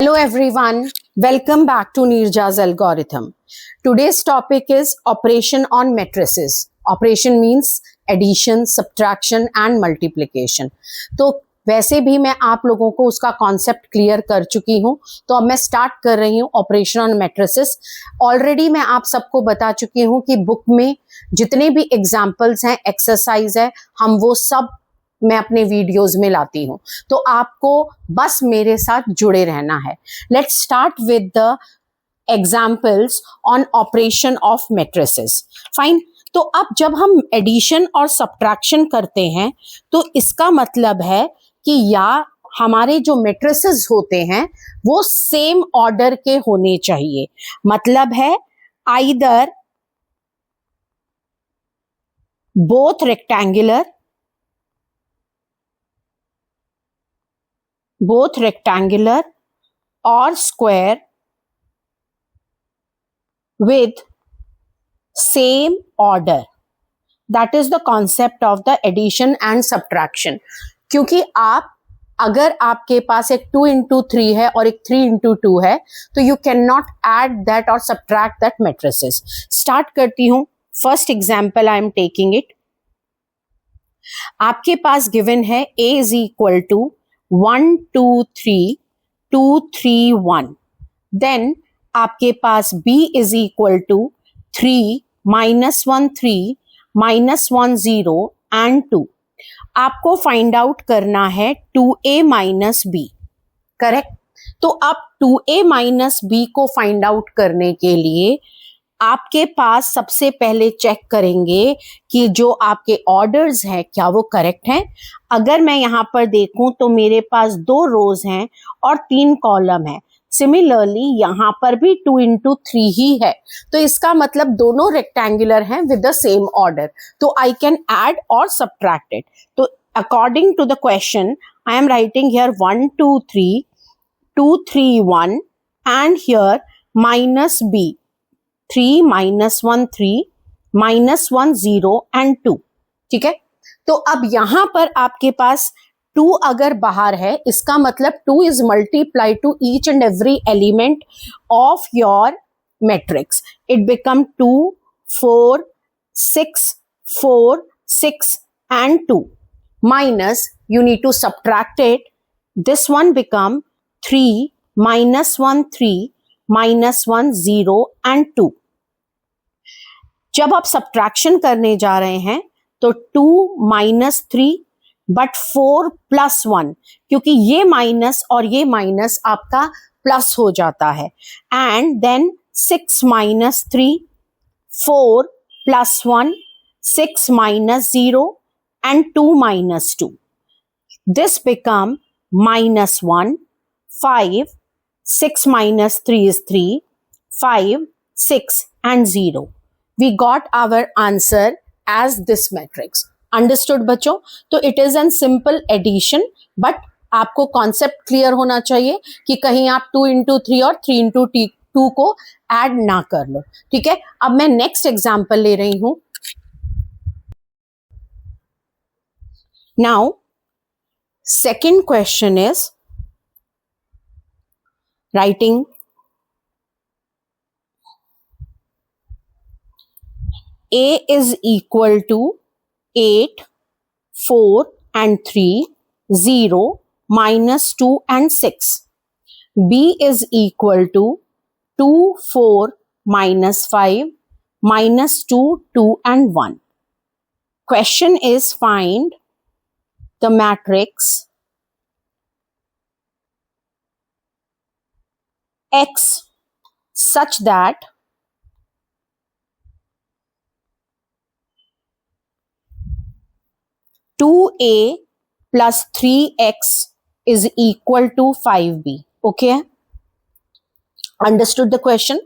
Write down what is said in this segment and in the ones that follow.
Hello everyone, welcome back to Neerja's algorithm. Today's topic is operation on matrices. Operation means addition, subtraction and multiplication. तो वैसे भी मैं आप लोगों को उसका कॉन्सेप्ट क्लियर कर चुकी हूं, तो अब मैं स्टार्ट कर रही हूं ऑपरेशन ऑन मैट्रिसेस. ऑलरेडी मैं आप सबको बता चुकी हूं कि बुक में जितने भी एग्जाम्पल्स हैं, एक्सरसाइज है, हम वो सब मैं अपने वीडियोस में लाती हूं. तो आपको बस मेरे साथ जुड़े रहना है. Let's start with the examples on operation of matrices. Fine. तो अब जब हम एडिशन और सब्ट्रैक्शन करते हैं तो इसका मतलब है कि या हमारे जो मैट्रिसेस होते हैं वो सेम ऑर्डर के होने चाहिए. मतलब है either both rectangular or square with same order. That is the concept of the addition and subtraction. क्योंकि अगर आपके पास एक 2 into 3 है और एक 3 into 2 है तो you cannot add that or subtract that matrices. Start करती हूँ. First example I am taking it. आपके पास given है A is equal to 1 2 3 2 3 1. Then आपके पास B is equal to 3 minus 1 3 minus 1 0 and 2. आपको फाइंड आउट करना है 2A minus B. करेक्ट. तो अब 2A minus B को फाइंड आउट करने के लिए आपके पास सबसे पहले चेक करेंगे कि जो आपके ऑर्डर्स हैं क्या वो करेक्ट हैं. अगर मैं यहाँ पर देखूं तो मेरे पास 2 रोज हैं और 3 कॉलम है. सिमिलरली यहाँ पर भी 2 into 3 ही है, तो इसका मतलब दोनों रेक्टेंगुलर हैं विद द सेम ऑर्डर. तो आई कैन ऐड और सब्ट्रैक्ट इट. तो according to the question I am writing here 1 2 3 2 3 1 and here minus B 3 minus 1 3 minus 1 0 and 2. ठीक है. तो अब यहां पर आपके पास 2 अगर बाहर है इसका मतलब 2 is multiplied to each and every element of your matrix. It become 2 4 6 4 6 and 2 minus you need to subtract it. This one become 3 minus 1 3 minus 1 0 and 2. जब आप सब्ट्रैक्शन करने जा रहे हैं तो 2 minus 3 बट 4 plus 1, क्योंकि ये माइनस और ये माइनस आपका प्लस हो जाता है. And then 6 minus 3 4 plus 1 6 minus 0 and 2 minus 2. This become minus 1 5 6 minus 3 is 3 5 6 and 0. We got our answer as this matrix. Understood बच्चों? तो it is an simple addition, but आपको concept clear होना चाहिए कि कहीं आप 2 into 3 और 3 into 2 को add ना कर लो. ठीक है. अब मैं next example ले रही हूं. Now, second question is writing A is equal to 8 4 and 3 0 minus 2 and 6. B is equal to 2 4 minus 5 minus 2 2 and 1. Question is find the matrix X such that 2A plus 3X is equal to 5B. Okay? Understood the question?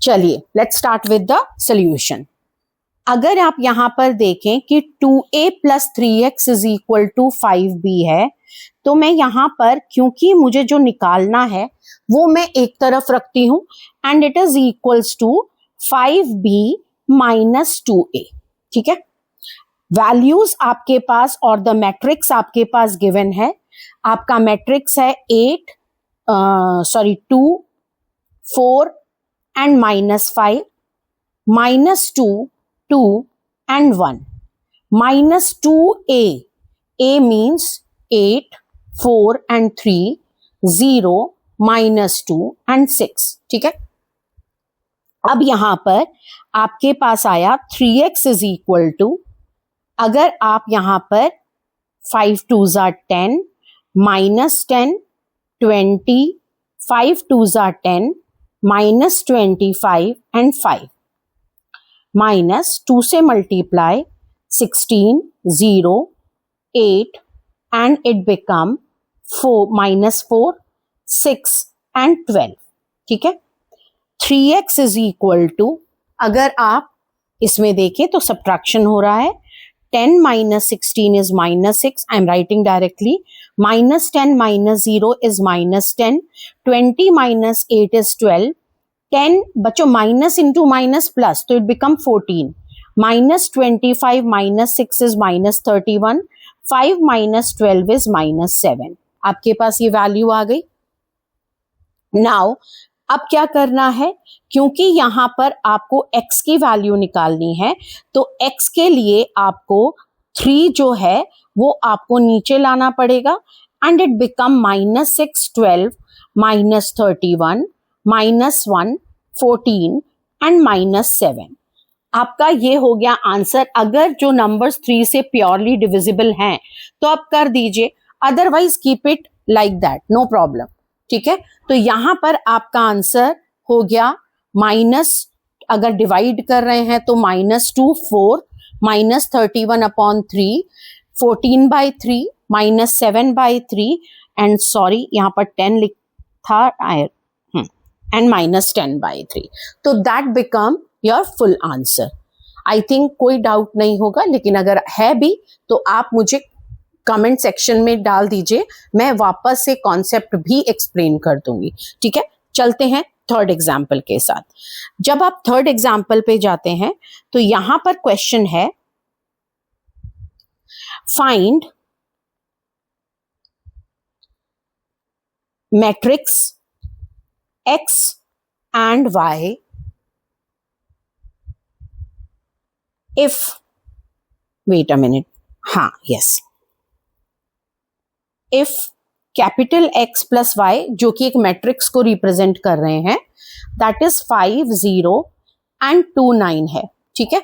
चलिए, let's start with the solution. अगर आप यहां पर देखें कि 2A plus 3X is equal to 5B है, तो मैं यहां पर क्योंकि मुझे जो निकालना है वो मैं एक तरफ रखती हूं and it is equals to 5B minus 2A. ठीक है. वैल्यूज आपके पास और द मैट्रिक्स आपके पास गिवन है. आपका मैट्रिक्स है 8 2, 4 and -5, -2, 2 and 1, -2a. A means 8, 4 and 3, 0, -2 and 6. ठीक है. अब यहां पर आपके पास आया 3x इज इक्वल टू, अगर आप यहां पर 5 2s are 10, -10, 20, 5 2s are 10, -25 and 5, -2 से multiply 16, 0, 8 and it become 4, -4, 6 and 12. ठीक है. 3x इज इक्वल टू, अगर आप इसमें देखें तो सब्ट्रैक्शन हो रहा है. 10 - 16 is -6. I am writing directly. -10 - 0 is -10. 20 - 8 is 12. 10 बच्चों माइनस इंटू माइनस प्लस तो इट बिकम 14. -25 - 6 is -31. 5 - 12 is -7. आपके पास ये वैल्यू आ गई. नाउ अब क्या करना है, क्योंकि यहां पर आपको x की वैल्यू निकालनी है तो x के लिए आपको 3 जो है वो आपको नीचे लाना पड़ेगा एंड इट बिकम -6, 12, -31, -1, 14 एंड -7. आपका ये हो गया आंसर. अगर जो नंबर्स 3 से प्योरली डिविजिबल हैं तो आप कर दीजिए, otherwise keep it like that, no problem. ठीक है. तो यहां पर आपका आंसर हो गया माइनस, अगर डिवाइड कर रहे हैं तो -2, 4, -31/3, 14/3, -7/3 एंड सॉरी यहां पर 10 लिखा एंड -10/3. तो that become your full answer. I think कोई डाउट नहीं होगा, लेकिन अगर है भी तो आप मुझे कमेंट सेक्शन में डाल दीजिए, मैं वापस से कॉन्सेप्ट भी एक्सप्लेन कर दूंगी. ठीक है. चलते हैं थर्ड एग्जाम्पल के साथ. जब आप थर्ड एग्जाम्पल पे जाते हैं तो यहां पर क्वेश्चन है find matrix x and y if, wait a minute, हाँ yes, if capital X plus Y जो कि एक मैट्रिक्स को रिप्रेजेंट कर रहे हैं, दैट इज 5, 0 एंड 2, 9 है. ठीक है.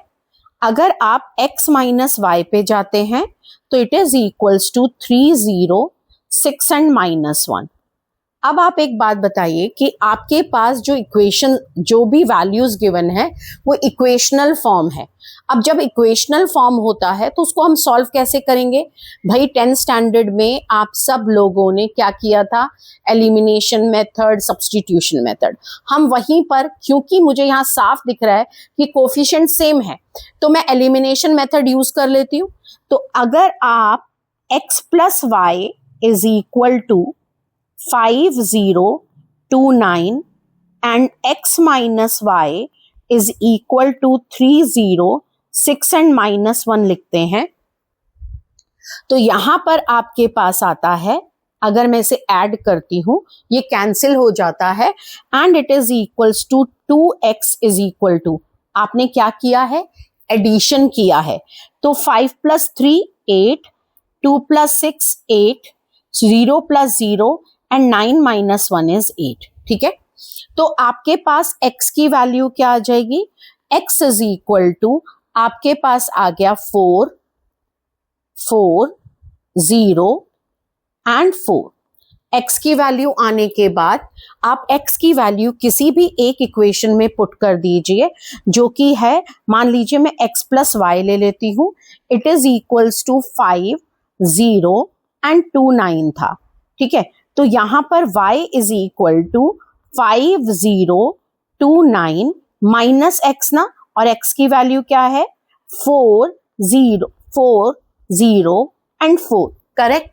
अगर आप X - Y पे जाते हैं तो it is equals to 3, 0, 6 and -1. अब आप एक बात बताइए कि आपके पास जो इक्वेशन, जो भी वैल्यूज गिवन है वो इक्वेशनल फॉर्म है. अब जब इक्वेशनल फॉर्म होता है तो उसको हम सॉल्व कैसे करेंगे भाई. 10th स्टैंडर्ड में आप सब लोगों ने क्या किया था, एलिमिनेशन मेथड, सब्स्टिट्यूशन मेथड. हम वहीं पर, क्योंकि मुझे यहाँ साफ दिख रहा है कि कोफिशिएंट सेम है तो मैं एलिमिनेशन मेथड यूज कर लेती हूँ. तो अगर आप x + y is equal to 5, 0, 2, 9 and x - y is equal to 3, 0, 6 and -1 लिखते हैं तो यहां पर आपके पास आता है, अगर मैं इसे ऐड करती हूं ये कैंसिल हो जाता है and it is equals to 2x is equal to, आपने क्या किया है, एडिशन किया है. तो 5 + 3 8, 2 + 6 8, 0 + 0 एंड 9 - 1 इज 8. ठीक है. तो आपके पास x की वैल्यू क्या आ जाएगी, x इज इक्वल टू आपके पास आ गया 4, 4, 0 एंड 4. x की वैल्यू आने के बाद आप x की वैल्यू किसी भी एक इक्वेशन में पुट कर दीजिए, जो कि है, मान लीजिए मैं x + y ले लेती हूं. It is equals to 5, 0 and 2, 9 था. ठीक है. तो यहां पर y is equal to 5, 0, 2, 9 minus x ना, और x की वैल्यू क्या है, 4, 0, 4, 0 and 4. Correct.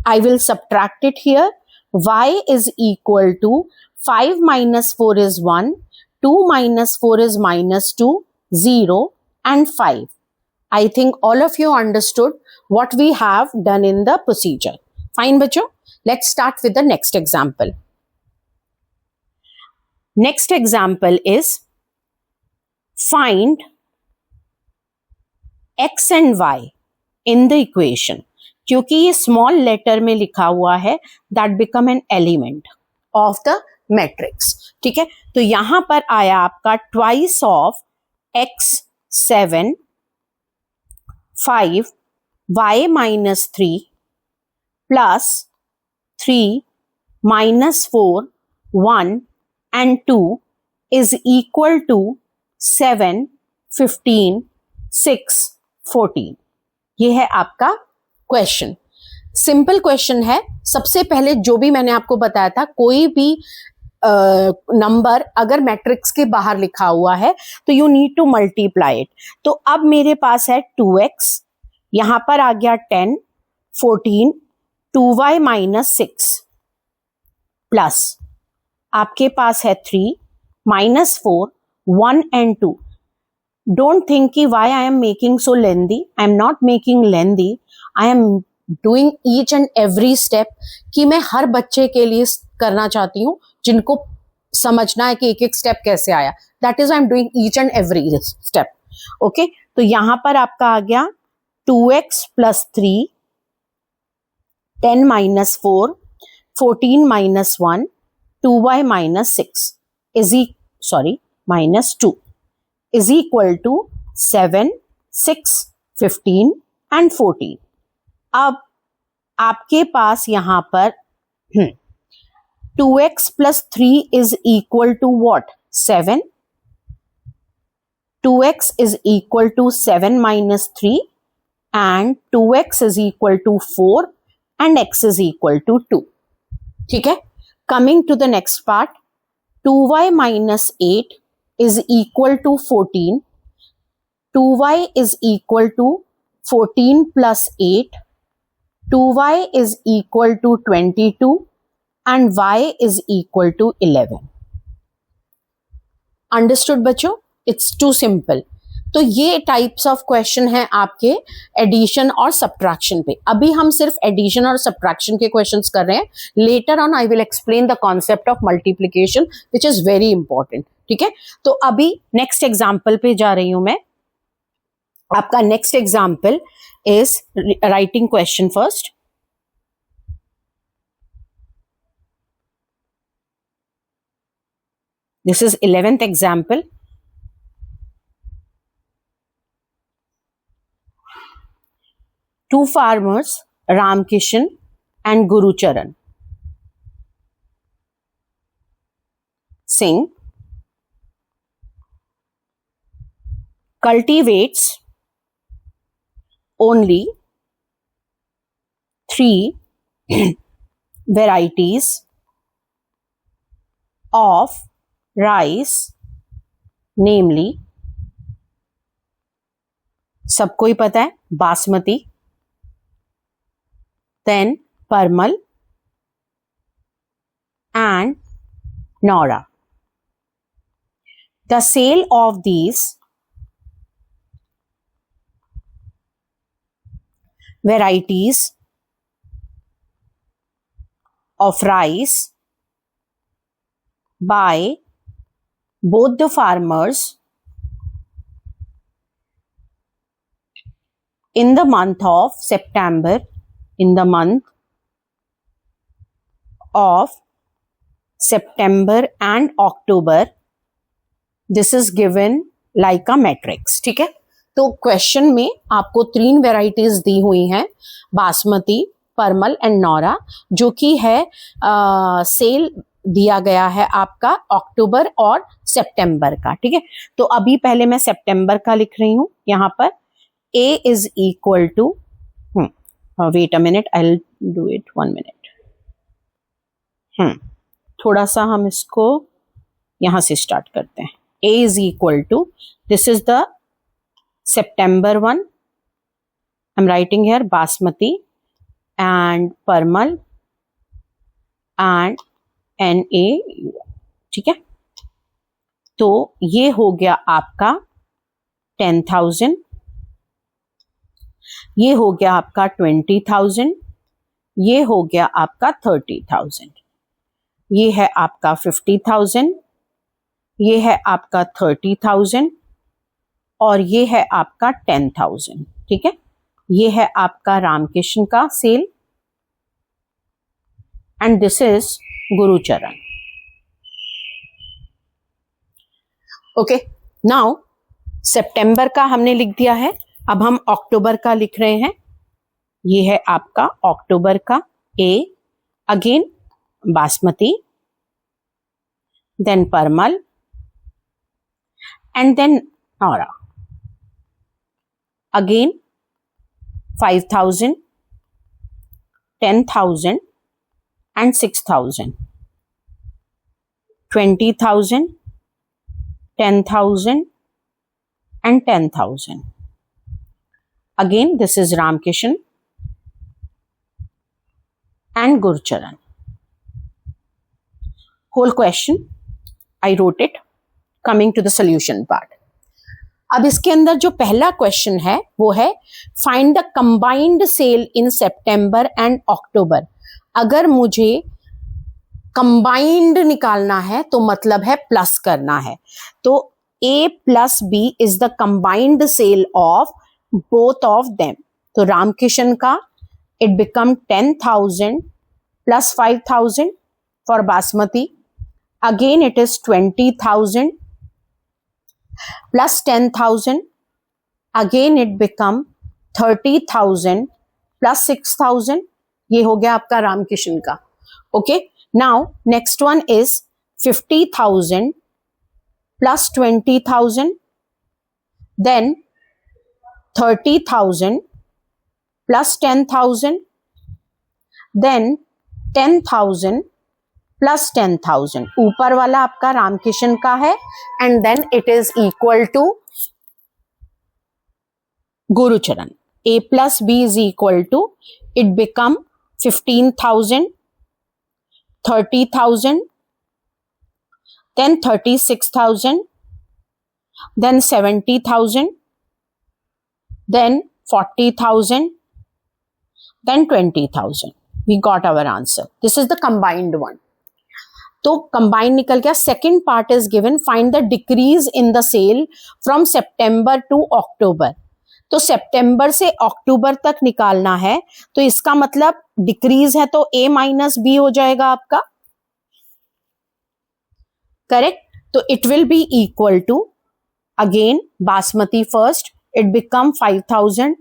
I will subtract it here. Y is equal to 5 - 4 is 1, 2 - 4 is -2, 0 and 5. I think all of you understood what we have done in the procedure. Fine बच्चों. Let's start with the next example. Next example is find x and y in the equation. क्योंकि ये small letter में लिखा हुआ है, that become an element of the matrix. ठीक है, तो यहां पर आया आपका twice of x 7 5 y minus 3 plus 3 minus 4 1 and 2 is equal to 7 15 6 14. ये है आपका क्वेश्चन. सिंपल क्वेश्चन है. सबसे पहले जो भी मैंने आपको बताया था, कोई भी नंबर अगर मैट्रिक्स के बाहर लिखा हुआ है तो you need to multiply it. तो अब मेरे पास है 2x, यहां पर आ गया 10 14 2y माइनस 6 प्लस आपके पास है 3 माइनस 4 1 एंड 2. डोंट थिंक कि why I am making so lengthy. I am not making lengthy. I am doing each and every step कि मैं हर बच्चे के लिए करना चाहती हूँ जिनको समझना है कि एक एक स्टेप कैसे आया. That is I am doing each and every step. Okay, तो यहां पर आपका आ गया 2x plus 3 10 minus 4 14 minus 1 2y minus 6 is minus 2 is equal to 7 6 15 and 14. अब आपके पास यहां पर 2x plus 3 is equal to what? 7. 2x is equal to 7 minus 3 and 2x is equal to 4 and x is equal to 2. ठीक है. Coming to the next part, 2y minus 8 is equal to 14. 2y is equal to 14 plus 8. 2y is equal to 22 and y is equal to 11. Understood बच्चों? It's too simple. तो ये types of question है आपके addition और subtraction पे. अभी हम सिर्फ एडिशन और सब्ट्रैक्शन के क्वेश्चंस कर रहे हैं. Later on I will explain the concept of multiplication which is very important. ठीक है, तो अभी नेक्स्ट एग्जाम्पल पे जा रही हूं मैं. आपका next example is writing question first. This is 11th example. Two farmers, Ramkishan and Gurucharan, Singh cultivates only 3 varieties of rice, namely सबको ही पता है basmati, then Parmal and Nora. The sale of these varieties of rice by both the farmers in the month of September, in the month of September and October, this is given like a matrix. ठीक है, तो question में आपको 3 varieties दी हुई हैं, बासमती, परमल and Naura, जो कि है सेल दिया गया है आपका अक्टूबर और सितंबर का. ठीक है, तो अभी पहले मैं सितंबर का लिख रही हूं. यहां पर A is equal to wait a minute, I'll do it 1 minute. थोड़ा सा हम इसको यहां से स्टार्ट करते हैं. A is equal to, this is the September one. I'm writing here Basmati and Parmal and NA. ठीक है, तो ये हो गया आपका 10,000, ये हो गया आपका 20,000, ये हो गया आपका 30,000, ये है आपका 50,000, ये है आपका 30,000 और ये है आपका 10,000, ठीक है। ये है आपका रामकृष्ण का sale and this is Gurucharan. Okay, now सितंबर का हमने लिख दिया है, अब हम अक्टूबर का लिख रहे हैं। ये है आपका अक्टूबर का A, again basmati, then parmal and then नौरा। Again 5,000, 10,000 and 6,000, 20,000, 10,000 and 10,000. Again, this is Ramkishan and Gurcharan. Whole question, I wrote it. Coming to the solution part. अब इसके अंदर जो पहला क्वेश्चन है वो है find the combined sale in September and October. अगर मुझे कंबाइंड निकालना है तो मतलब है प्लस करना है, तो A plus B is the combined sale of both of them. तो रामकिशन का it become 10,000 plus 5,000 for basmati, again it is 20,000 plus 10,000, again it become 30,000 plus 6,000. ये हो गया आपका रामकिशन का। Okay, now next one is 50,000 plus 20,000, then 30,000 plus 10,000, then 10,000 plus 10,000। ऊपर वाला आपका रामकिशन का है and then it is equal to Gurucharan. A plus B is equal to, it become 15,000, 30,000, then 36,000, then 70,000, then 40,000, then 20,000. We got our answer. This is the combined one. तो combined निकल गया। Second part is given, find the decrease in the sale from September to October. तो सितंबर से अक्टूबर तक निकालना है, तो इसका मतलब डिक्रीज है तो A माइनस B हो जाएगा आपका, करेक्ट। तो it will be equal to, again basmati first, it become 5,000,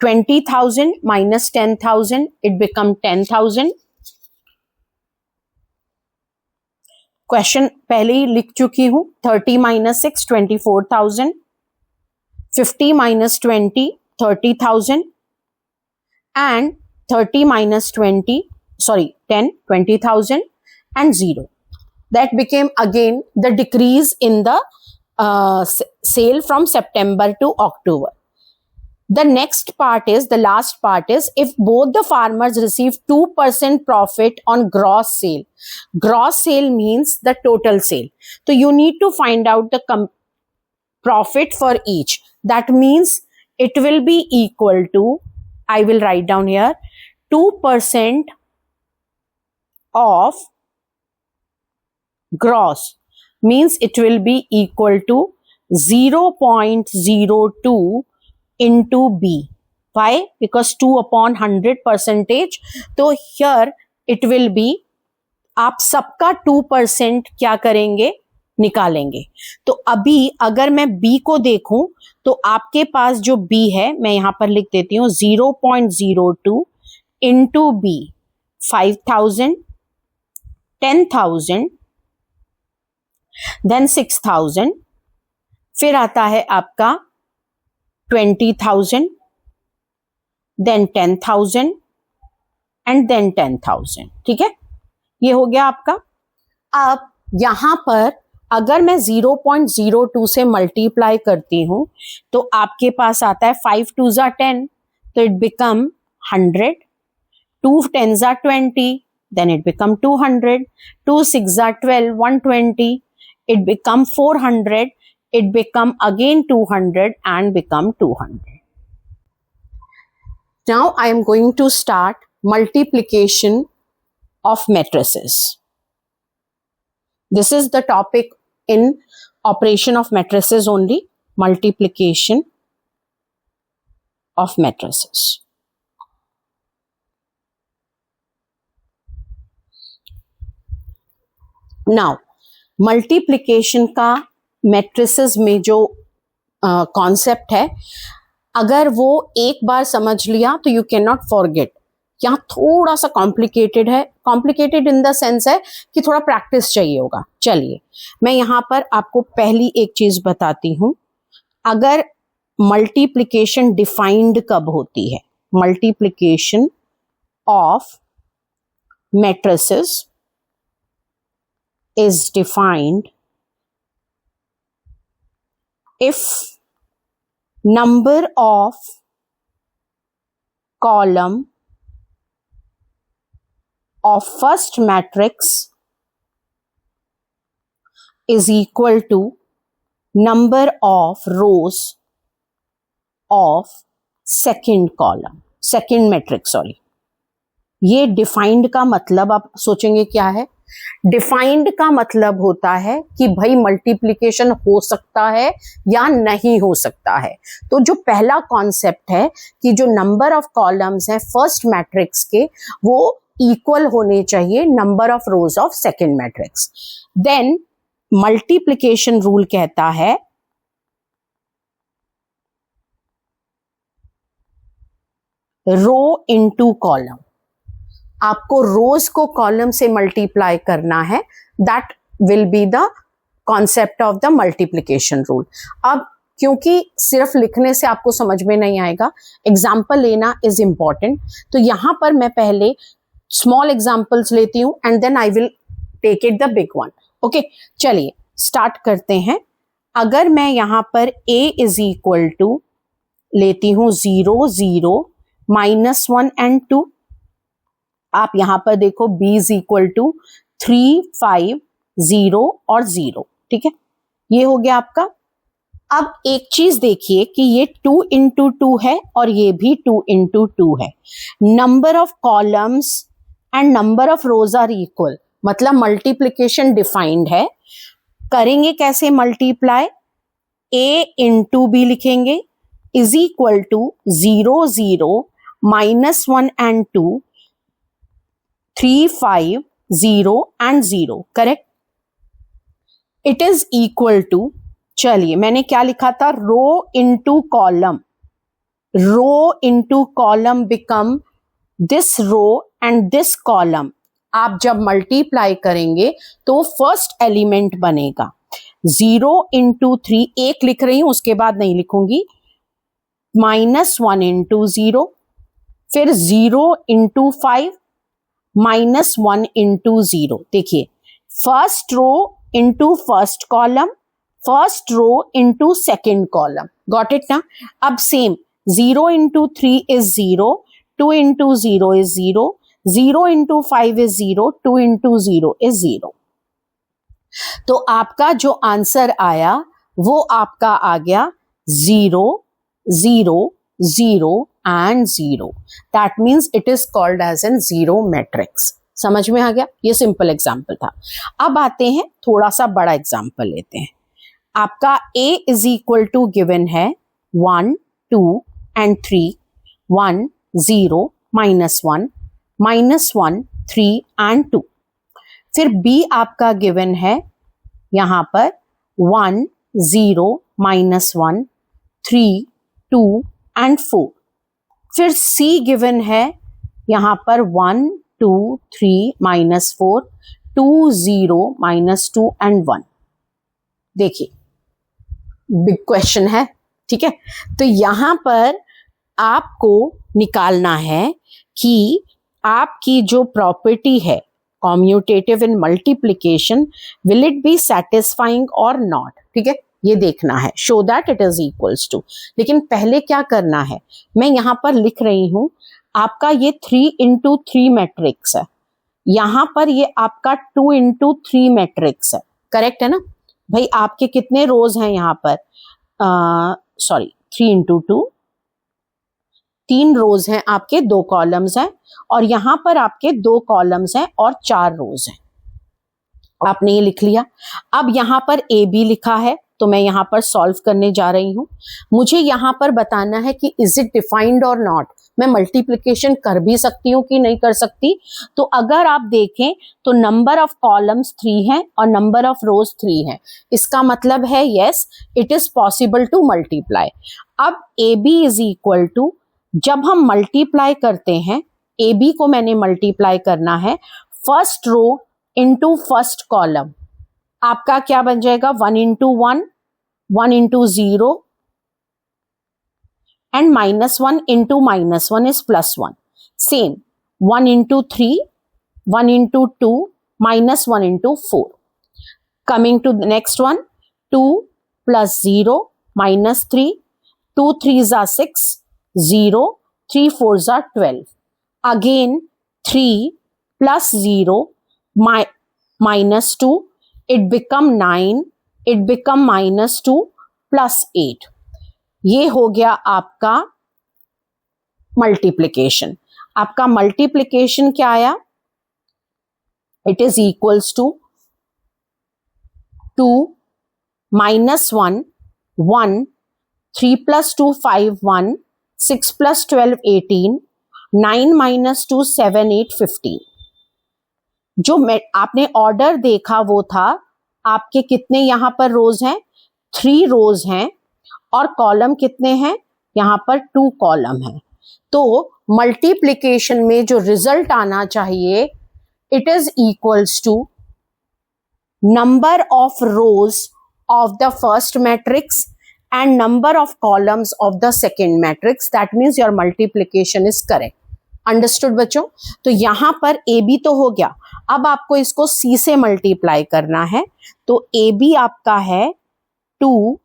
20,000 minus 10,000, it become 10,000। Question पहले ही लिख चुकी हूं, 30 minus 6 24,000, 50 minus 20 30,000 and 30 minus 10 20,000 and 0. That became again the decrease in the sale from September to October. The next part is, the last part is, if both the farmers receive 2% profit on gross sale. Gross sale means the total sale. So you need to find out the profit for each. That means it will be equal to, I will write down here, 2% of gross means it will be equal to 0.02 into B. Why? Because 2 upon 100 percentage. तो here it will be, आप सबका 2% क्या करेंगे, निकालेंगे। तो अभी अगर मैं B को देखूं तो आपके पास जो B है, मैं यहां पर लिख देती हूं 0.02 into B, 5,000, 10,000, then 6,000, फिर आता है आपका 20,000, then 10,000 and then 10,000, ठीक है। ये हो गया आपका। अब यहां पर अगर मैं 0.02 से मल्टीप्लाई करती हूं तो आपके पास आता है 5 2 जा 10, तो इट बिकम 100, 2 10 जा 20, then it become 200, 2 6 जा 12, 120, it become 400, it become again 200 and become 200. Now I am going to start multiplication of matrices. This is the topic in operation of matrices only, multiplication of matrices. Now, multiplication का matrices में जो concept है, अगर वो एक बार समझ लिया तो यू कैन नॉट फॉरगेट. यहाँ थोड़ा सा कॉम्प्लिकेटेड है, कॉम्प्लिकेटेड इन द सेंस है कि थोड़ा प्रैक्टिस चाहिए होगा. चलिए मैं यहाँ पर आपको पहली एक चीज बताती हूं. अगर मल्टीप्लिकेशन डिफाइंड कब होती है? Multiplication of matrices is defined if number of column of first matrix is equal to number of rows of second matrix. ये डिफाइंड का मतलब आप सोचेंगे क्या है? डिफाइंड का मतलब होता है कि भाई मल्टीप्लिकेशन हो सकता है या नहीं हो सकता है. तो जो पहला कॉन्सेप्ट है कि जो नंबर ऑफ कॉलम्स हैं फर्स्ट मैट्रिक्स के वो इक्वल होने चाहिए number of rows of second matrix. Then multiplication rule कहता है रो इनटू कॉलम. आपको रोज को कॉलम से मल्टीप्लाई करना है. That will be the concept of the multiplication rule. अब क्योंकि सिर्फ लिखने से आपको समझ में नहीं आएगा, एग्जाम्पल लेना इज इंपॉर्टेंट. तो यहां पर मैं पहले स्मॉल एग्जाम्पल्स लेती हूं and then I will take it the big one. Okay, चलिए स्टार्ट करते हैं. अगर मैं यहां पर a इज इक्वल टू लेती हूं 0 0 -1 एंड 2. आप यहां पर देखो b इज इक्वल टू 3 5 0 और 0. ठीक है, ये हो गया आपका. अब एक चीज देखिए कि ये 2 इंटू 2 है और ये भी 2 इंटू 2 है. Number of columns and number of rows are equal, मतलब मल्टीप्लीकेशन डिफाइंड है. करेंगे कैसे मल्टीप्लाई? a इंटू b लिखेंगे is equal to 0 0 -1 and 2 3 5 0 and 0. Correct. It is equal to, चलिए मैंने क्या लिखा था? Row into column. Row into column become this row and this column. आप जब मल्टीप्लाई करेंगे तो फर्स्ट एलिमेंट बनेगा 0 इंटू 3. एक लिख रही हूं, उसके बाद नहीं लिखूंगी. -1 इंटू 0, फिर 0 इंटू 5 -1 इंटू 0. देखिए, first row into first column, first row into second column. Got it ना? अब same 0 into 3 is 0, 2 into 0 is 0, 0 into 5 is 0, 2 into 0 is 0. तो आपका जो आंसर आया वो आपका आ गया 0 0 0 and 0. That means it is called as an zero matrix. समझ में आ गया? ये सिंपल एग्जाम्पल था. अब आते हैं थोड़ा सा बड़ा एग्जाम्पल लेते हैं. आपका a is equal to given है 1 2 and 3, 1 0 -1 -1 3 and 2. फिर b आपका गिवन है यहां पर 1 0 -1 3 2 and 4. फिर C गिवन है यहां पर 1 2 3 -4 2 0 -2 and 1. देखिए बिग क्वेश्चन है. ठीक है, तो यहां पर आपको निकालना है कि आपकी जो प्रॉपर्टी है commutative in multiplication, will it be satisfying और नॉट. ठीक है, ये देखना है. Show that it is equals to. लेकिन पहले क्या करना है, मैं यहां पर लिख रही हूं आपका ये 3 इंटू 3 मैट्रिक्स है. यहां पर ये आपका 2 इंटू 3 मैट्रिक्स है. करेक्ट है ना भाई? आपके कितने रोज हैं यहां पर? 3 इंटू 2, 3 रोज हैं आपके, 2 कॉलम्स हैं, और यहां पर आपके 2 कॉलम्स हैं और 4 रोज हैं. आपने ये लिख लिया। अब यहां पर ए बी लिखा है तो मैं यहां पर सॉल्व करने जा रही हूं। मुझे यहां पर बताना है कि इज इट डिफाइंड और नॉट। मैं मल्टीप्लिकेशन कर भी सकती हूँ कि नहीं कर सकती। तो अगर आप देखें तो नंबर ऑफ कॉलम्स 3 है और नंबर ऑफ रोज 3 है। इसका मतलब है yes it is possible to multiply. अब A B is equal to, जब हम मल्टीप्लाई करते हैं, ए बी को मैंने मल्टीप्लाई करना है first row into first column. आपका क्या बन जाएगा 1 into 1, 1 into 0 and -1 into -1 is +1. Same 1 into 3, 1 into 2, -1 into 4. Coming to the next one, 2 plus 0 minus 3, 2 3s are 6, 0, 3 4s are 12. Again 3 plus 0 minus 2, it become 9, it become -2 plus 8. ये हो गया आपका multiplication. आपका multiplication क्या आया? It is equals to 2 -1 1, 3 + 2 5 1, 6 + 12 18, 9 - 2 7 8 15। जो आपने order देखा वो था आपके कितने यहां पर रोज हैं? 3 रोज हैं और कॉलम कितने हैं? यहां पर 2 कॉलम हैं। तो मल्टीप्लिकेशन में जो रिजल्ट आना चाहिए it is equals to number of rows of the first matrix and number of columns of the second matrix. That means your multiplication is correct. Understood बच्चों? तो यहां पर ए बी तो हो गया। अब आपको इसको सी से मल्टीप्लाई करना है। तो ए बी आपका है 2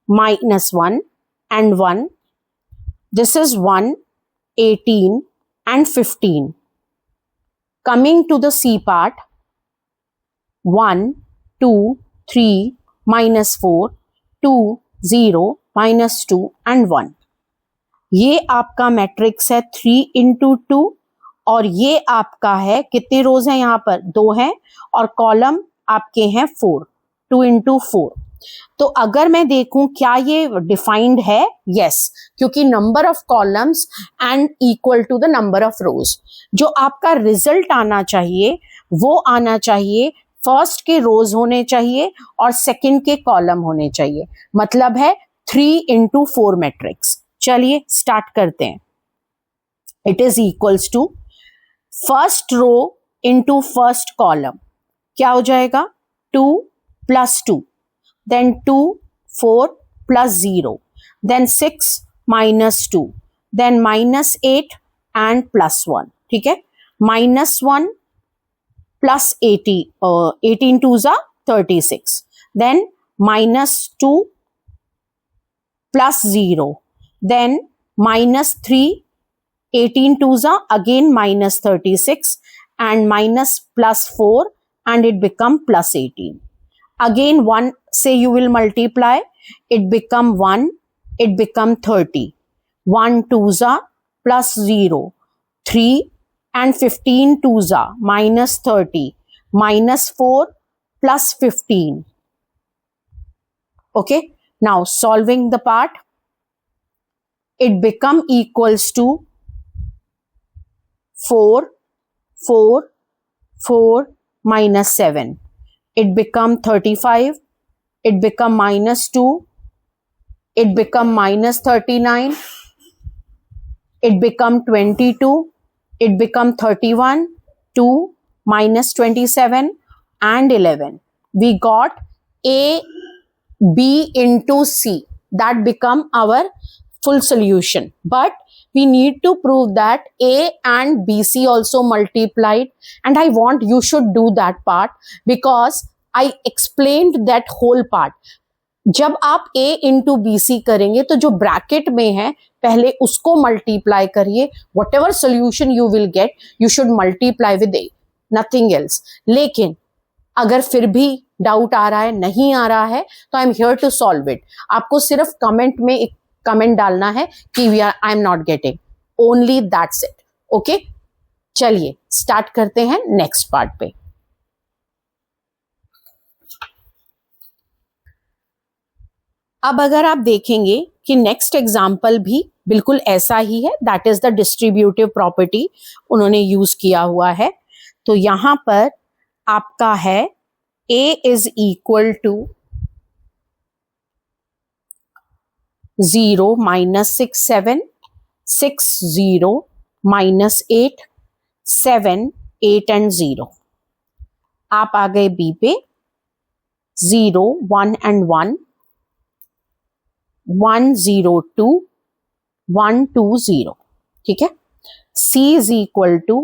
-1 and 1. This is 1, 18 and 15. Coming to the C part, 1, 2, 3, -4, 2, 0, -2 and 1. ये आपका मैट्रिक्स है 3 into 2 और ये आपका है कितने रोज हैं? यहाँ पर 2 हैं और कॉलम आपके हैं 4, 2 into 4। तो अगर मैं देखूं क्या ये डिफाइंड है? यस, क्योंकि number of columns and equal to the number of rows. जो आपका रिजल्ट आना चाहिए वो आना चाहिए फर्स्ट के रोज होने चाहिए और सेकंड के कॉलम होने चाहिए। मतलब है 3 into 4 मैट्रिक्स। चलिए स्टार्ट करते हैं। It is equals to first row into first column. क्या हो जाएगा? 2 + 2, then 2 4 plus 0, then 6 minus 2, then -8 and +1। ठीक है, -1 plus 18, 18 2s are 36, then -2 plus 0, then -3, 18 2s are again -36 and +4 and it become +18। Again 1 say you will multiply, it become 1, it become 30, 1 2s are +0, 3 and 15 2s are -30, -4 plus 15। Okay, now solving the part, it become equals to 4 4 4 -7, it become 35, it become -2, it become -39, it become 22, it become 31, 2 -27 and 11. We got A, B into C. That become our full solution. But we need to prove that A and BC also multiplied, and I want you should do that part because I explained that whole part. जब आप A into BC करेंगे तो जो bracket में है पहले उसको multiply करिए। What ever solution you will get you should multiply with A, nothing else. लेकिन अगर फिर भी डाउट आ रहा है, नहीं आ रहा है, तो I am here to solve it. आपको सिर्फ कमेंट में एक कमेंट डालना है कि I am not getting, only that's it. Okay, चलिए स्टार्ट करते हैं नेक्स्ट पार्ट पे। अब अगर आप देखेंगे कि नेक्स्ट एग्जाम्पल भी बिल्कुल ऐसा ही है, that is the distributive property उन्होंने यूज किया हुआ है। तो यहां पर आपका है a is equal to 0 minus 6 7 6 0 minus 8 7 8 and 0। आप आ गए b पे 0 1 एंड 1 1 0 2 1 2 0। ठीक है, c is equal to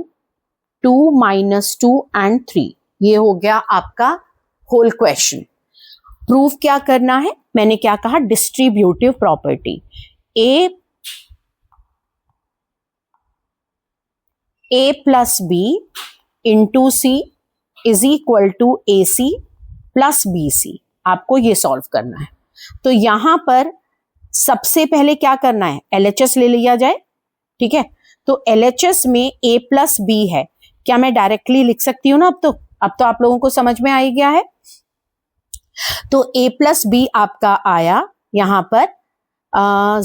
2 minus 2 and 3। ये हो गया आपका होल क्वेश्चन। प्रूफ क्या करना है, मैंने क्या कहा, distributive property a plus B into C is equal to A C plus B C. आपको ये सॉल्व करना है। तो यहां पर सबसे पहले क्या करना है, LHS ले लिया जाए। ठीक है, तो LHS में a प्लस बी है, क्या मैं डायरेक्टली लिख सकती हूँ ना? अब तो आप लोगों को समझ में आ ही गया है। तो a प्लस बी आपका आया यहां पर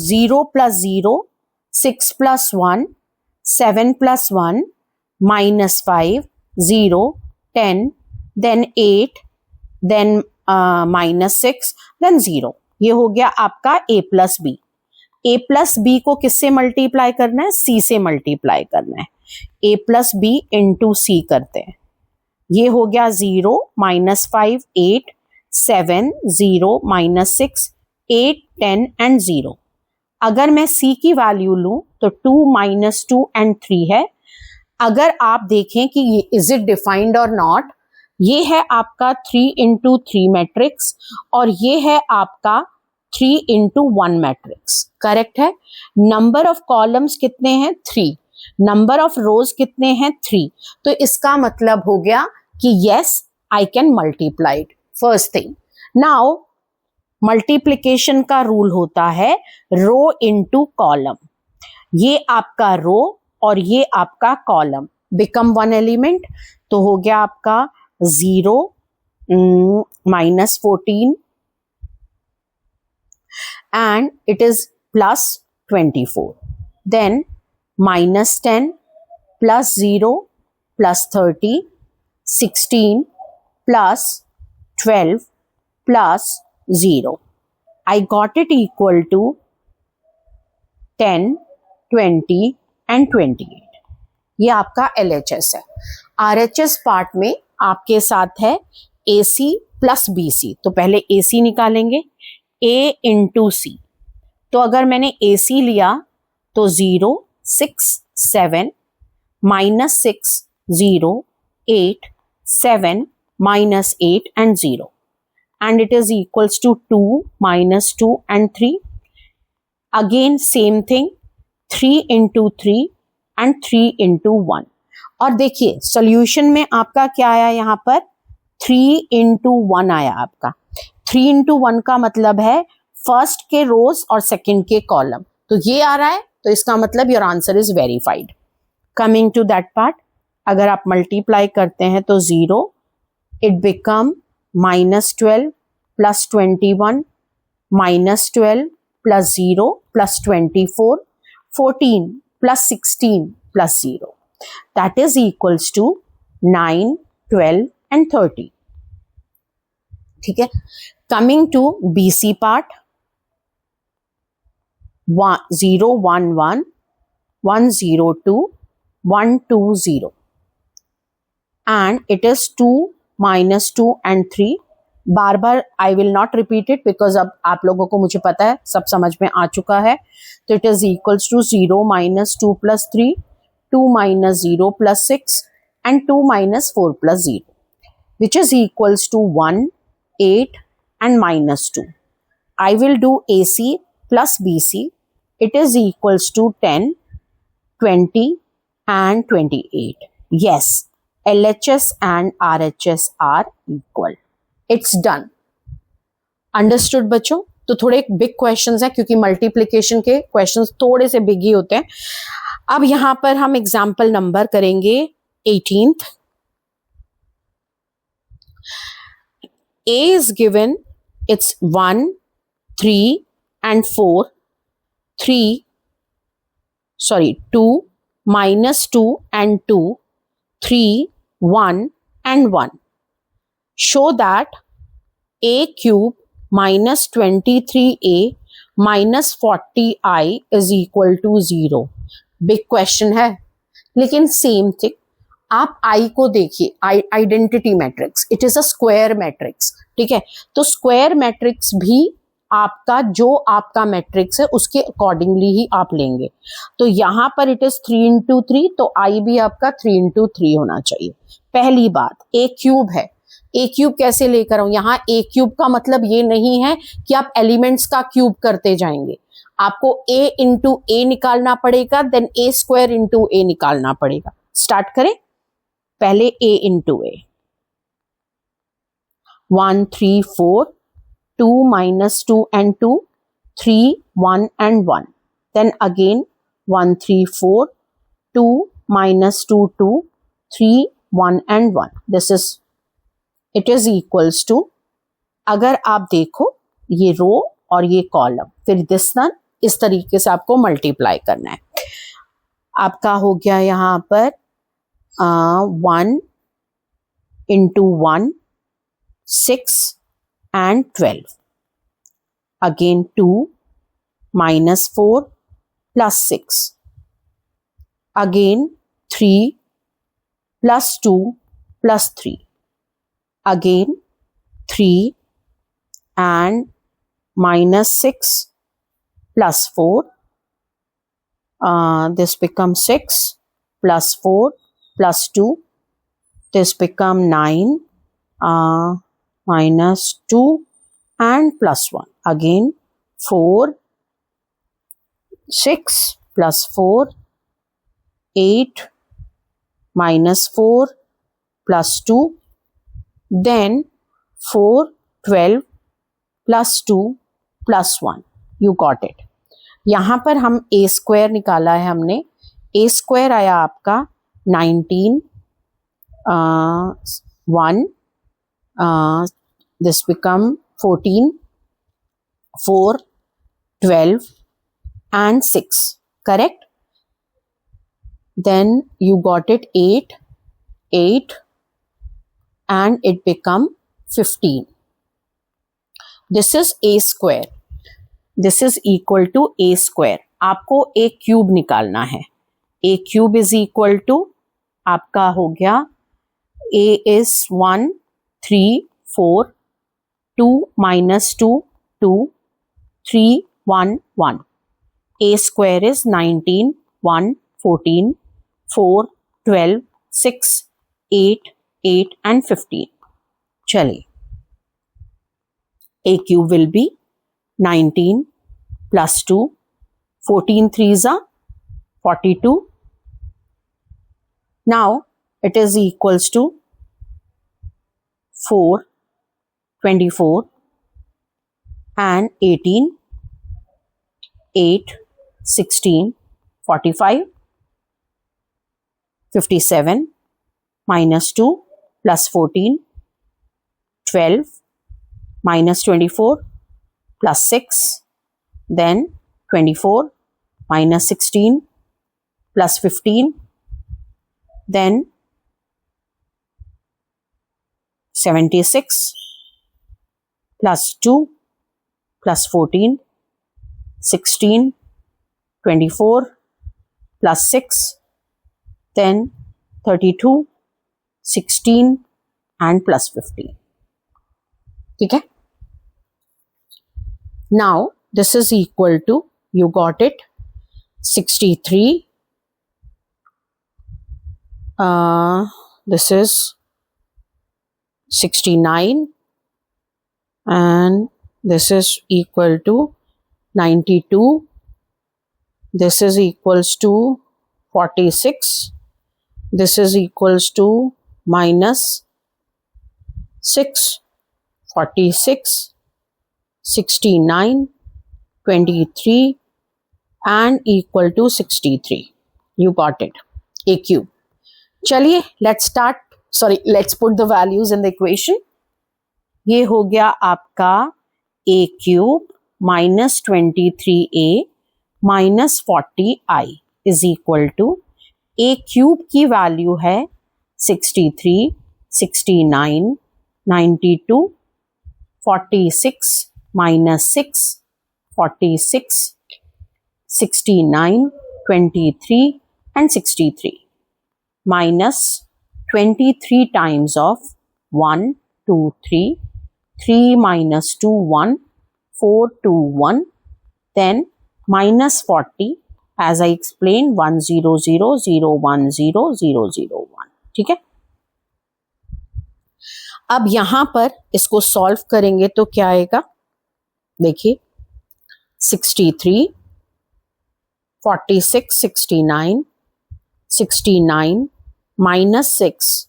0 plus 0 6 plus 1 7 plus 1 minus 5 0 10 then 8 then minus 6 then 0। ये हो गया आपका a plus B. a plus B को किससे मल्टीप्लाई करना है, c से मल्टीप्लाई करना है। a प्लस बी इंटू सी करते हैं। ये हो गया 0 माइनस 5 8 7 0 माइनस 6 8 10 एंड 0। अगर मैं c की वैल्यू लूं तो 2 माइनस 2 एंड 3 है। अगर आप देखें कि इज इट डिफाइंड और नॉट, ये है आपका 3 इंटू 3 मैट्रिक्स और ये है आपका 3 इंटू 1 मैट्रिक्स। करेक्ट है। नंबर ऑफ कॉलम्स कितने हैं, 3। नंबर ऑफ रोज कितने हैं, 3। तो इसका मतलब हो गया कि yes I can multiply it. First thing, now multiplication का रूल होता है रो इंटू कॉलम। ये आपका रो और ये आपका कॉलम बिकम वन एलिमेंट। तो हो गया आपका 0 minus 14 and it is plus 24, then minus 10 plus 0 plus 30 16 plus 12 plus 0. I got it equal to 10 20 and 28. ये आपका LHS है। RHS पार्ट में आपके साथ है AC प्लस BC। तो पहले AC निकालेंगे, a इंटू सी। तो अगर मैंने AC लिया तो 0 6 7 minus 6 0 8 7 minus 8 and 0 and it is equals to 2 minus 2 and 3. Again same thing, 3 into 3 and 3 into 1. और देखिए सॉल्यूशन में आपका क्या आया, यहाँ पर 3 into 1 आया आपका। 3 into 1 का मतलब है फर्स्ट के रोज और सेकंड के कॉलम। तो ये आ रहा है, तो इसका मतलब your answer is verified. Coming to that part, अगर आप मल्टीप्लाई करते हैं तो 0 it become minus 12 plus 21 minus 12 plus 0 plus 24 14 plus 16 plus 0 that is equals to 9 12 and 30। ठीक है, coming to BC part, 0 1 1 1 0 2 1 2 0 and it is 2 minus 2 and 3. Bar bar I will not repeat it because अब आप लोगों को मुझे पता है, सब समझ में आ चुका है। तो it is equals to 0 minus 2 plus 3 2 minus 0 plus 6 and 2 minus 4 plus 0 which is equals to 1 8 and minus 2. I will do AC plus BC. It is equals to 10, 20 and 28. Yes, LHS and RHS are equal. It's done. Understood बच्चों? तो थोड़े big questions है क्योंकि multiplication के questions थोड़े से big ही होते हैं। अब यहां पर हम एग्जाम्पल नंबर करेंगे 18th. A is given, it's 1 3 and 4, 3, sorry, 2 minus 2 and 2, 3, 1 and 1. Show that a cube minus 23a minus 40i is equal to 0. Big question है, लेकिन सेम थिंग आप आई को देखिए, identity matrix, it is a square matrix, ठीक है। तो square matrix भी आपका जो आपका मैट्रिक्स है उसके अकॉर्डिंगली ही आप लेंगे। तो यहां पर इट इज 3 इंटू 3, तो आई भी आपका 3 इंटू 3 होना चाहिए। पहली बात, ए क्यूब है, ए क्यूब कैसे लेकर आऊं? यहाँ ए क्यूब का मतलब ये नहीं है कि आप एलिमेंट्स का क्यूब करते जाएंगे, आपको ए इंटू ए निकालना पड़ेगा, देन ए स्क्वायर इंटू ए निकालना पड़ेगा। स्टार्ट करें, पहले ए into A, 1 3 4, 2 minus 2 and 2, 3 1 and 1, then again 1 3 4, 2 minus 2 2, 3 1 and 1. This is, it is equals to, अगर आप देखो ये रो और ये कॉलम, फिर दिस वन, इस तरीके से आपको मल्टीप्लाई करना है। आपका हो गया यहाँ पर 1 into 1, 6 and 12, again 2 minus 4 plus 6, again 3 plus 2 plus 3, again 3 and minus 6 plus 4, this becomes 6 plus 4 plus 2, this become 9, minus 2 and plus 1, again 4, 6 plus 4, 8 minus 4 plus 2, then 4, 12 plus 2 plus 1. You got it. यहाँ पर हम a square निकाला है हमने, a square आया आपका 19, 1, this become 14, 4, 12 and 6, correct? Then you got it 8, 8 and it become 15. This is a square. This is equal to a square. आपको a cube निकालना है। a cube is equal to, आपका हो गया a is 1 3 4, 2 minus 2 2, 3 1 1. a square is 19, 1 14, 4 12, 6 8 8 and 15. चलिए, a cube will be 19 plus 2, 14 3s are 42. Now it is equals to 4, 24 and 18, 8, 16, 45, 57 minus 2 plus 14, 12 minus 24 plus 6, then 24 minus 16 plus 15, then 76 plus 2 plus 14, 16, 24 plus 6, then 32, 16 and plus 15. ठीक है? Now this is equal to, you got it, 63, this is 69 and this is equal to 92, this is equals to 46, this is equals to minus 6, 46, 69, 23 and equal to 63. You got it, a cube. चलिए, let's put the values in the equation. ये हो गया आपका a cube minus 23a minus 40i is equal to a cube की value है 63, 69, 92, 46 minus 6, 46, 69, 23 and 63 minus 23 times of 1, 2, 3, 3 minus 2, 1, 4, 2, 1, then minus 40 as I explained 1, 0, 0, 0, 1, 0, 0, 0, 1. ठीक है, अब यहां पर इसको सॉल्व करेंगे तो क्या आएगा, देखिए 63, 46, 69, 69 minus 6,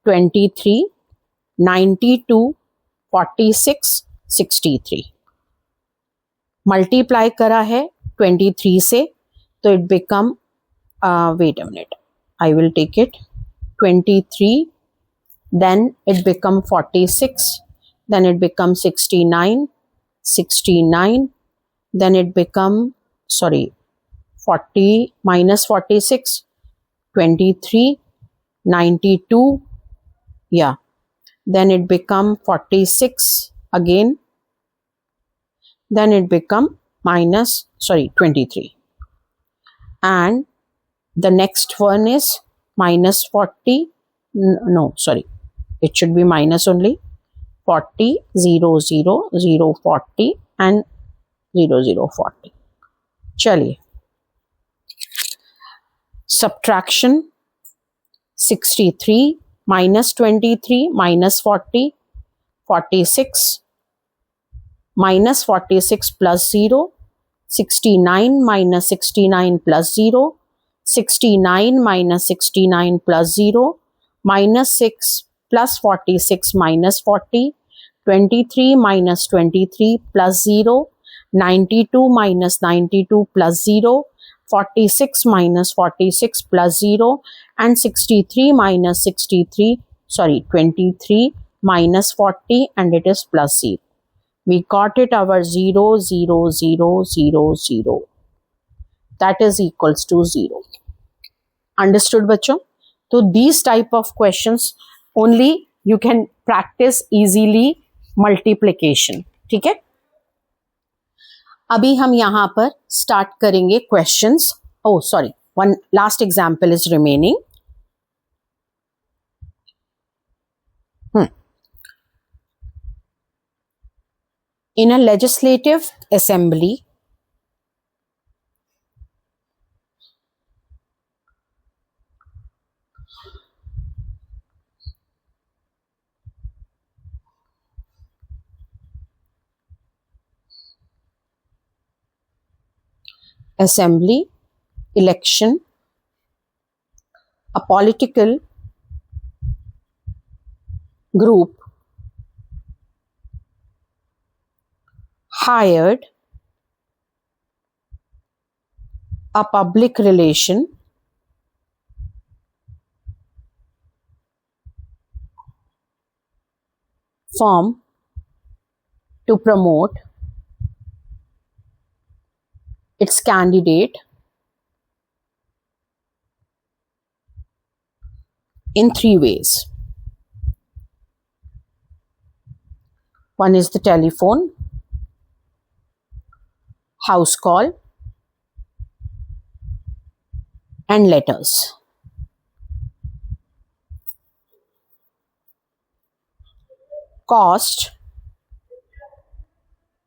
23, 92, 46, 63 मल्टीप्लाई करा है 23 से तो it become wait a minute I will take it 23 then it become 46 then it become 69 69 then it become 40 minus 46 23 92 yeah then it become 46 again then it become minus 23 and the next one is minus 40 no sorry it should be minus only 40 0 0 0 40 and 0 0 40 चलिए subtraction 63 minus 23 minus 40 46 minus 46 plus 0 69 minus 69 plus 0 69 minus 69 plus 0 minus 6 plus 46 minus 40 23 minus 23 plus 0 92 minus 92 plus 0 46 minus 46 plus 0 and 63 minus 23 minus 40 and it is plus 0. We got it our 0 0 0 0 0 that is equals to 0. Understood बच्चों? तो these type of questions only you can practice easily multiplication. ठीक है, अभी हम यहां पर start करेंगे questions. Oh sorry, one last example is remaining. In a legislative assembly, election, a political group hired a public relation firm to promote its candidate in 3 ways. One is the telephone, house call, and letters. Cost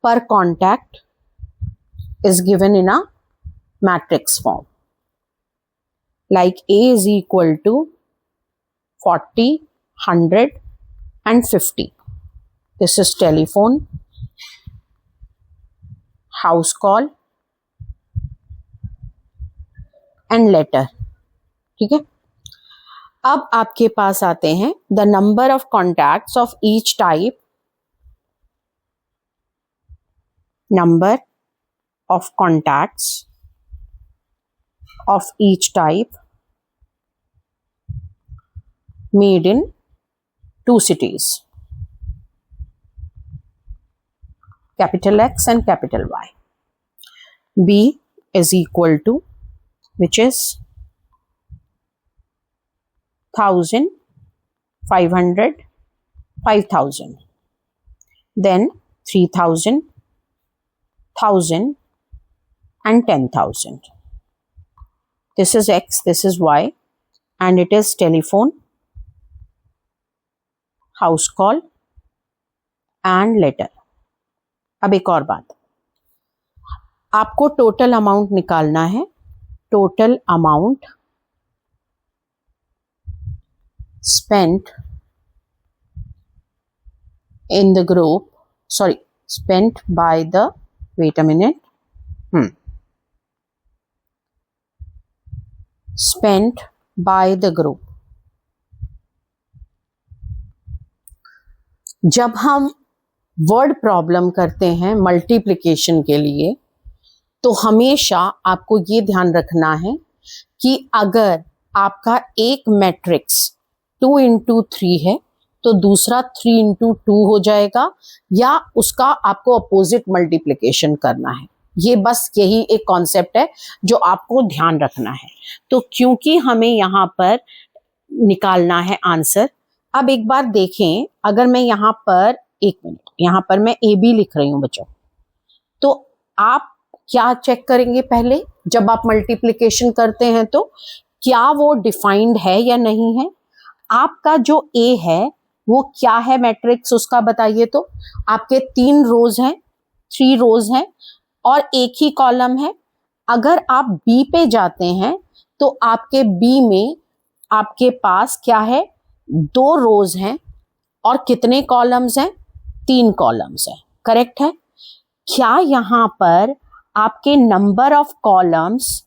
per contact is given in a matrix form. Like A is equal to 40, 100 and 50. This is telephone, house call and letter. ठीक है, अब आपके पास आते हैं the number of contacts of each type. Number of contacts of each type made in 2 cities. capital X and capital Y. B is equal to, which is 1000, 500, 5000. Then 3000, 1000 and 10,000. This is X, this is Y, and it is telephone, house call and letter. अब एक और बात, आपको total amount निकालना है. Total amount spent in the group, sorry, spent by the, wait a minute, spent by the group. जब हम word problem करते हैं मल्टीप्लिकेशन के लिए, तो हमेशा आपको ये ध्यान रखना है कि अगर आपका एक मैट्रिक्स 2 into 3 है तो दूसरा 3 into 2 हो जाएगा, या उसका आपको अपोजिट मल्टीप्लिकेशन करना है. ये बस यही एक कॉन्सेप्ट है जो आपको ध्यान रखना है. तो क्योंकि हमें यहाँ पर निकालना है आंसर. अब एक बार देखें, अगर मैं यहाँ पर, एक मिनट, यहाँ पर मैं ए बी लिख रही हूँ बच्चों, तो आप क्या चेक करेंगे पहले जब आप मल्टीप्लिकेशन करते हैं, तो क्या वो डिफाइंड है या नहीं है. आपका जो ए है वो क्या है मैट्रिक्स, उसका बताइए. तो आपके 3 रोज हैं, 3 रोज हैं और एक ही कॉलम है. अगर आप बी पे जाते हैं तो आपके बी में आपके पास क्या है, 2 रोज हैं और कितने कॉलम्स हैं, 3 कॉलम्स हैं. करेक्ट है. क्या यहां पर आपके number of columns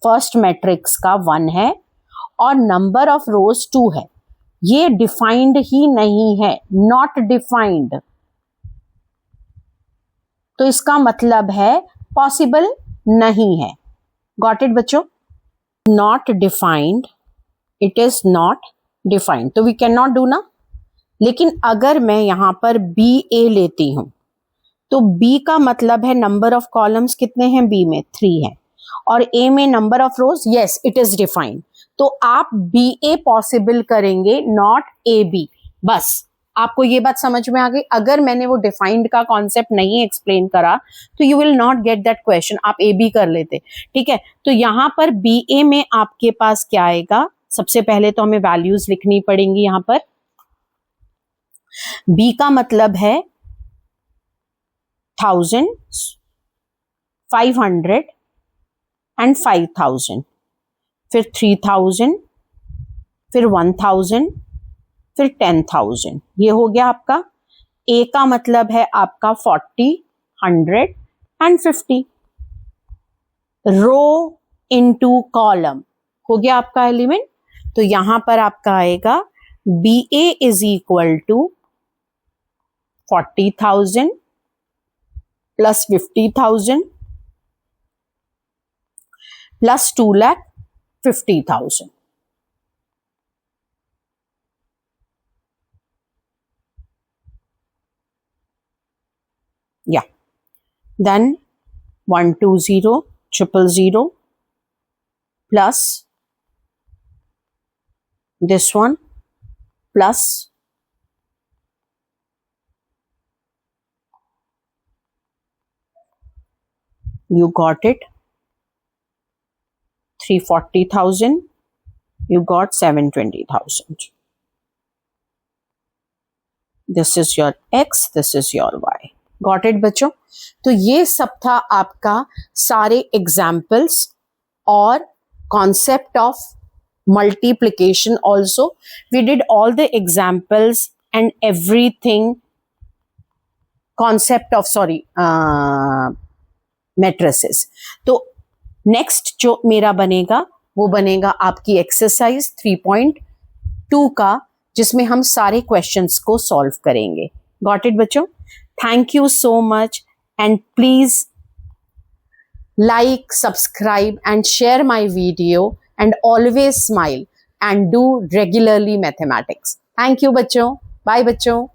first matrix का 1 है और नंबर ऑफ रोज 2 है? ये डिफाइंड ही नहीं है, नॉट डिफाइंड. तो इसका मतलब है पॉसिबल नहीं है. गॉट इट बच्चों? Not defined, it is not defined, तो वी कैन नॉट डू ना. लेकिन अगर मैं यहां पर बी ए लेती हूं, तो बी का मतलब है नंबर ऑफ कॉलम्स कितने हैं, बी में 3 है, और ए में number of rose, yes it is defined. तो आप बी ए पॉसिबल करेंगे, नॉट ए बी. बस आपको ये बात समझ में आ गई. अगर मैंने वो डिफाइंड का कॉन्सेप्ट नहीं एक्सप्लेन करा तो you will not get that question. आप ए बी कर लेते. ठीक है. तो यहां पर बी ए में आपके पास क्या आएगा, सबसे पहले तो हमें वैल्यूज लिखनी पड़ेंगी. यहां पर बी का मतलब है 1000, 500 एंड 5000, फिर 3000, फिर 1000, फिर 10,000. ये हो गया आपका. ए का मतलब है आपका 40, 100 एंड 50. रो इनटू कॉलम हो गया आपका एलिमेंट. तो यहां पर आपका आएगा B A is equal to 40,000 plus 50,000 plus 2,50,000. Yeah. Then 120,000 plus this one plus you got it 340,000, you got 720,000. This is your X, this is your Y. Got it बच्चों? तो ये सब था आपका सारे एग्जाम्पल्स और concept of multiplication. Also we did all the examples and everything, concept of matrices. तो नेक्स्ट जो मेरा बनेगा वो बनेगा आपकी एक्सरसाइज 3.2 का, जिसमें हम सारे क्वेश्चंस को सॉल्व करेंगे. गॉट इट बच्चों? Thank you so much, and please like, subscribe and share my video, and always smile and do regularly mathematics. Thank you बच्चों. Bye बच्चों.